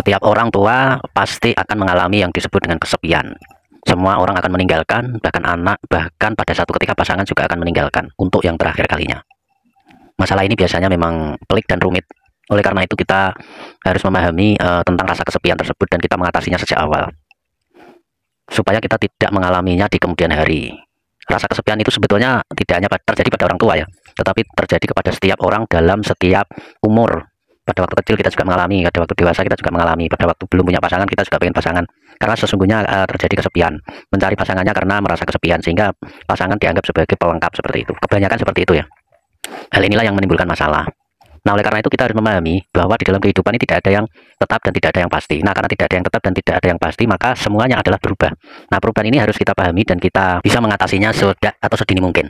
Setiap orang tua pasti akan mengalami yang disebut dengan kesepian. Semua orang akan meninggalkan, bahkan anak, bahkan pada satu ketika pasangan juga akan meninggalkan untuk yang terakhir kalinya. Masalah ini biasanya memang pelik dan rumit. Oleh karena itu kita harus memahami tentang rasa kesepian tersebut dan kita mengatasinya sejak awal. Supaya kita tidak mengalaminya di kemudian hari. Rasa kesepian itu sebetulnya tidak hanya terjadi pada orang tua ya, tetapi terjadi kepada setiap orang dalam setiap umur. Pada waktu kecil kita juga mengalami, pada waktu dewasa kita juga mengalami, pada waktu belum punya pasangan kita juga pengen pasangan. Karena sesungguhnya terjadi kesepian, mencari pasangannya karena merasa kesepian, sehingga pasangan dianggap sebagai pelengkap seperti itu. Kebanyakan seperti itu ya. Hal inilah yang menimbulkan masalah. Nah, oleh karena itu kita harus memahami bahwa di dalam kehidupan ini tidak ada yang tetap dan tidak ada yang pasti. Nah, karena tidak ada yang tetap dan tidak ada yang pasti, maka semuanya adalah berubah. Nah, perubahan ini harus kita pahami dan kita bisa mengatasinya sedini mungkin.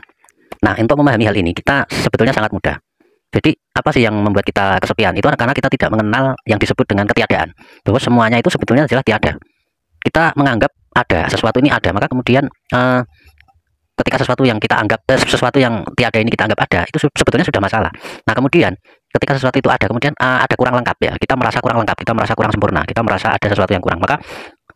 Nah, untuk memahami hal ini kita sebetulnya sangat mudah. Jadi apa sih yang membuat kita kesepian? Itu karena kita tidak mengenal yang disebut dengan ketiadaan. Bahwa semuanya itu sebetulnya adalah tiada. Kita menganggap ada, sesuatu ini ada, maka kemudian ketika sesuatu yang kita anggap sesuatu yang tiada ini kita anggap ada, itu sebetulnya sudah masalah. Nah, kemudian ketika sesuatu itu ada, kemudian ada kurang lengkap ya. Kita merasa kurang lengkap, kita merasa kurang sempurna, kita merasa ada sesuatu yang kurang. Maka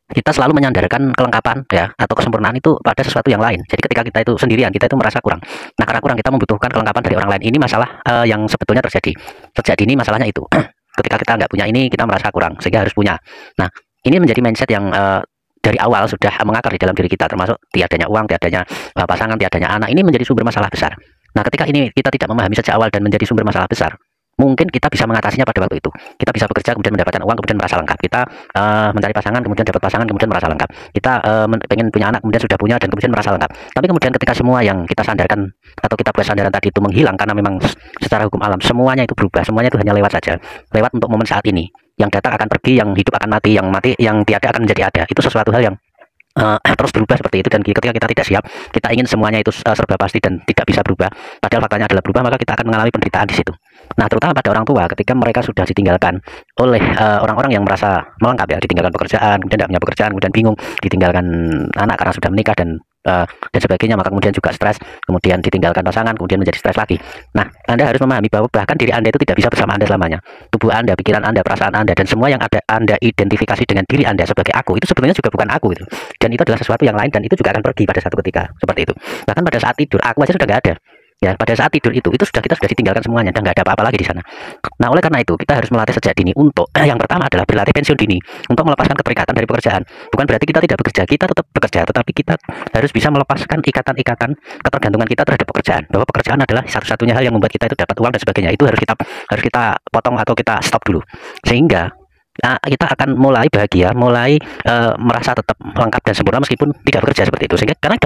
kita selalu menyandarkan kelengkapan ya atau kesempurnaan itu pada sesuatu yang lain. Jadi ketika kita itu sendirian, kita itu merasa kurang. Nah, karena kurang kita membutuhkan kelengkapan dari orang lain. Ini masalah yang sebetulnya terjadi. Sejak dini masalahnya itu. Ketika kita nggak punya ini, kita merasa kurang sehingga harus punya. Nah, ini menjadi mindset yang dari awal sudah mengakar di dalam diri kita, termasuk tiadanya uang, tiadanya pasangan, tiadanya anak. Ini menjadi sumber masalah besar. Nah, ketika ini kita tidak memahami sejak awal dan menjadi sumber masalah besar, mungkin kita bisa mengatasinya pada waktu itu. Kita bisa bekerja, kemudian mendapatkan uang, kemudian merasa lengkap. Kita mencari pasangan, kemudian dapat pasangan, kemudian merasa lengkap. Kita pengen punya anak, kemudian sudah punya, dan kemudian merasa lengkap. Tapi kemudian ketika semua yang kita sandarkan atau kita buat sandaran tadi itu menghilang, karena memang secara hukum alam semuanya itu berubah, semuanya itu hanya lewat saja. Lewat untuk momen saat ini. Yang datang akan pergi, yang hidup akan mati, yang tiada akan menjadi ada. Itu sesuatu hal yang terus berubah seperti itu, dan ketika kita tidak siap, kita ingin semuanya itu serba pasti dan tidak bisa berubah, padahal faktanya adalah berubah, maka kita akan mengalami penderitaan di situ. Nah, terutama pada orang tua ketika mereka sudah ditinggalkan oleh orang-orang yang merasa melengkap ya, ditinggalkan pekerjaan, kemudian tidak punya pekerjaan, kemudian bingung, ditinggalkan anak karena sudah menikah dan sebagainya, maka kemudian juga stres, kemudian ditinggalkan pasangan, kemudian menjadi stres lagi. Nah, Anda harus memahami bahwa bahkan diri Anda itu tidak bisa bersama Anda selamanya. Tubuh Anda, pikiran Anda, perasaan Anda, dan semua yang ada Anda identifikasi dengan diri Anda sebagai aku, itu sebenarnya juga bukan aku gitu. Dan itu adalah sesuatu yang lain, dan itu juga akan pergi pada satu ketika seperti itu. Bahkan pada saat tidur, aku aja sudah nggak ada. Ya, pada saat tidur itu kita sudah ditinggalkan semuanya dan nggak ada apa-apa lagi di sana. Nah, oleh karena itu kita harus melatih sejak dini untuk yang pertama adalah berlatih pensiun dini untuk melepaskan keterikatan dari pekerjaan. Bukan berarti kita tidak bekerja, kita tetap bekerja, tetapi kita harus bisa melepaskan ikatan-ikatan ketergantungan kita terhadap pekerjaan. Bahwa pekerjaan adalah satu-satunya hal yang membuat kita itu dapat uang dan sebagainya. Itu harus kita potong atau kita stop dulu. Sehingga kita akan mulai bahagia, mulai merasa tetap lengkap dan sempurna meskipun tidak bekerja seperti itu. Sehingga karena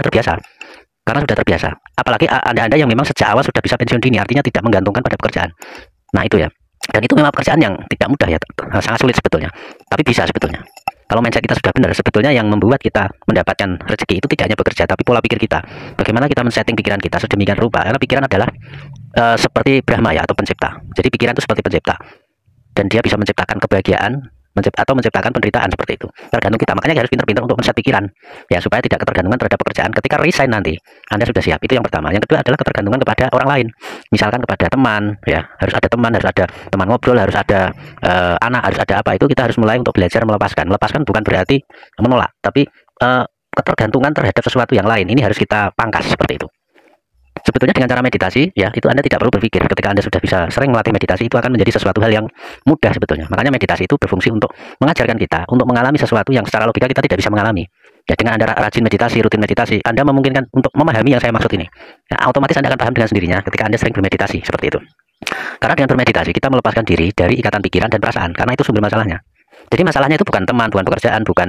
sudah terbiasa. Apalagi anda yang memang sejak awal sudah bisa pensiun dini, artinya tidak menggantungkan pada pekerjaan. Nah, itu ya. Dan itu memang pekerjaan yang tidak mudah ya, sangat sulit sebetulnya. Tapi bisa sebetulnya. Kalau mindset kita sudah benar, sebetulnya yang membuat kita mendapatkan rezeki itu tidak hanya bekerja, tapi pola pikir kita. Bagaimana kita men-setting pikiran kita sedemikian rupa. Karena pikiran adalah seperti Brahma ya, atau pencipta. Jadi pikiran itu seperti pencipta. Dan dia bisa menciptakan kebahagiaan atau menciptakan penderitaan seperti itu. Tergantung kita. Makanya harus pintar-pintar untuk men-set pikiran ya, supaya tidak ketergantungan terhadap pekerjaan. Ketika resign nanti Anda sudah siap. Itu yang pertama. Yang kedua adalah ketergantungan kepada orang lain. Misalkan kepada teman ya, harus ada teman ngobrol, harus ada anak, harus ada apa. Itu kita harus mulai untuk belajar melepaskan. Melepaskan bukan berarti menolak, tapi ketergantungan terhadap sesuatu yang lain ini harus kita pangkas seperti itu. Sebetulnya dengan cara meditasi ya, itu Anda tidak perlu berpikir. Ketika Anda sudah bisa sering melatih meditasi, itu akan menjadi sesuatu hal yang mudah sebetulnya. Makanya meditasi itu berfungsi untuk mengajarkan kita untuk mengalami sesuatu yang secara logika kita tidak bisa mengalami. Ya, dengan Anda rajin meditasi, rutin meditasi, Anda memungkinkan untuk memahami yang saya maksud ini. Ya, otomatis Anda akan paham dengan sendirinya ketika Anda sering bermeditasi seperti itu. Karena dengan bermeditasi kita melepaskan diri dari ikatan pikiran dan perasaan, karena itu sumber masalahnya. Jadi masalahnya itu bukan teman, bukan pekerjaan, bukan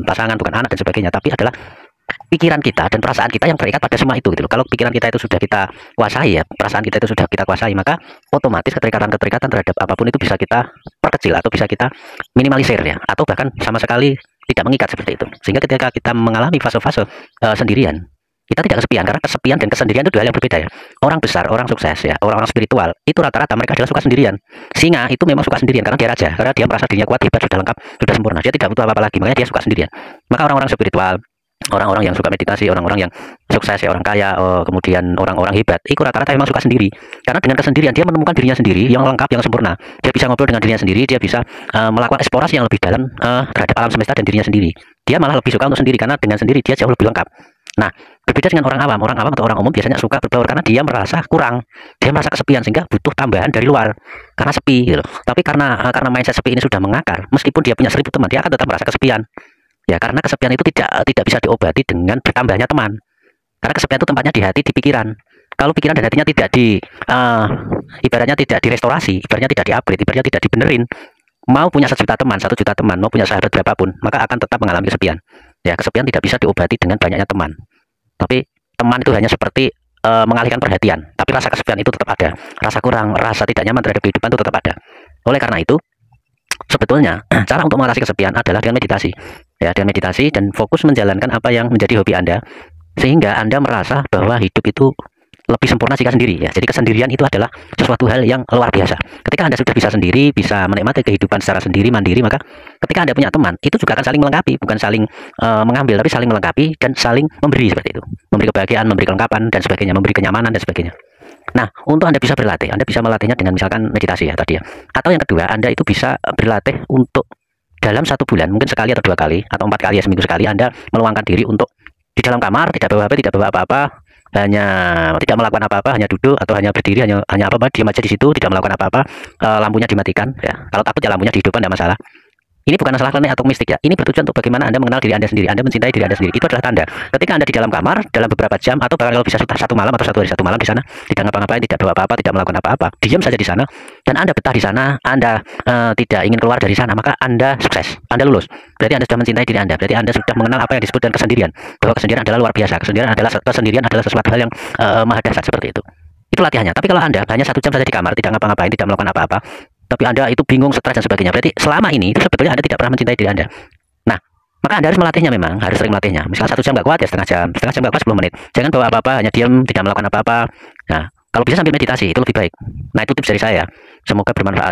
pasangan, bukan anak dan sebagainya, tapi adalah pikiran kita dan perasaan kita yang terikat pada semua itu gitu loh. Kalau pikiran kita itu sudah kita kuasai ya, perasaan kita itu sudah kita kuasai, maka otomatis keterikatan terhadap apapun itu bisa kita perkecil atau bisa kita minimalisir ya, atau bahkan sama sekali tidak mengikat seperti itu. Sehingga ketika kita mengalami fase-fase sendirian, kita tidak kesepian, karena kesepian dan kesendirian itu dua hal yang berbeda ya. Orang besar, orang sukses ya, orang-orang spiritual itu rata-rata mereka adalah suka sendirian. Singa itu memang suka sendirian karena dia raja, karena dia merasa dirinya kuat, hebat, sudah lengkap, sudah sempurna, dia tidak butuh apa-apa lagi, makanya dia suka sendirian. Maka orang-orang spiritual Orang-orang yang suka meditasi, orang-orang yang sukses, ya, orang kaya, kemudian orang-orang hebat, itu rata-rata memang suka sendiri. Karena dengan kesendirian dia menemukan dirinya sendiri yang lengkap, yang sempurna. Dia bisa ngobrol dengan dirinya sendiri, dia bisa melakukan eksplorasi yang lebih dalam terhadap alam semesta dan dirinya sendiri. Dia malah lebih suka untuk sendiri karena dengan sendiri dia jauh lebih lengkap. Nah, berbeda dengan orang awam. Orang awam atau orang umum biasanya suka berbaur karena dia merasa kurang, dia merasa kesepian sehingga butuh tambahan dari luar karena sepi gitu. Tapi karena mindset sepi ini sudah mengakar, meskipun dia punya 1000 teman, dia akan tetap merasa kesepian. Ya, karena kesepian itu tidak bisa diobati dengan bertambahnya teman. Karena kesepian itu tempatnya di hati, di pikiran. Kalau pikiran dan hatinya tidak ibaratnya tidak direstorasi, ibaratnya tidak diupgrade, ibaratnya tidak dibenerin, mau punya 1 juta teman, 1 juta teman, mau punya sahabat berapapun, maka akan tetap mengalami kesepian. Ya, kesepian tidak bisa diobati dengan banyaknya teman. Tapi teman itu hanya seperti mengalihkan perhatian. Tapi rasa kesepian itu tetap ada. Rasa kurang, rasa tidak nyaman terhadap kehidupan itu tetap ada. Oleh karena itu, sebetulnya cara untuk mengatasi kesepian adalah dengan meditasi. Ya, dengan meditasi dan fokus menjalankan apa yang menjadi hobi Anda, sehingga Anda merasa bahwa hidup itu lebih sempurna jika sendiri. Ya, jadi kesendirian itu adalah sesuatu hal yang luar biasa. Ketika Anda sudah bisa sendiri, bisa menikmati kehidupan secara sendiri, mandiri, maka ketika Anda punya teman, itu juga akan saling melengkapi, bukan saling mengambil, tapi saling melengkapi dan saling memberi seperti itu. Memberi kebahagiaan, memberi kelengkapan dan sebagainya, memberi kenyamanan dan sebagainya. Nah, untuk Anda bisa berlatih, Anda bisa melatihnya dengan misalkan meditasi ya tadi ya. Atau yang kedua, Anda itu bisa berlatih untuk dalam 1 bulan, mungkin sekali atau 2 kali, atau 4 kali ya, seminggu sekali, Anda meluangkan diri untuk di dalam kamar, tidak bawa HP, tidak bawa apa-apa, hanya tidak melakukan apa-apa, hanya duduk atau hanya berdiri, hanya apa-apa, diam aja di situ, tidak melakukan apa-apa, lampunya dimatikan, ya. Kalau takut ya lampunya dihidupkan, tidak masalah. Ini bukan masalah klinik atau mistik ya. Ini bertujuan untuk bagaimana Anda mengenal diri Anda sendiri, Anda mencintai diri Anda sendiri. Itu adalah tanda. Ketika Anda di dalam kamar, dalam beberapa jam, atau bahkan kalau bisa 1 malam atau 1 hari 1 malam di sana, tidak ngapa-ngapain, tidak bawa apa-apa, tidak melakukan apa-apa, diam saja di sana, dan Anda betah di sana, Anda tidak ingin keluar dari sana, maka Anda sukses, Anda lulus. Berarti Anda sudah mencintai diri Anda, berarti Anda sudah mengenal apa yang disebut dengan kesendirian. Bahwa kesendirian adalah luar biasa, kesendirian adalah sesuatu hal yang maha dahsyat seperti itu. Itu latihannya. Tapi kalau Anda hanya 1 jam saja di kamar, tidak ngapa-ngapain, tidak melakukan apa-apa, tapi Anda itu bingung, stres dan sebagainya, berarti selama ini itu sebetulnya Anda tidak pernah mencintai diri Anda. Nah, maka Anda harus melatihnya, memang harus sering melatihnya. Misal 1 jam nggak kuat ya setengah jam nggak kuat 10 menit. Jangan bawa apa-apa, hanya diam, tidak melakukan apa-apa. Nah, kalau bisa sambil meditasi itu lebih baik. Nah, itu tips dari saya. Semoga bermanfaat.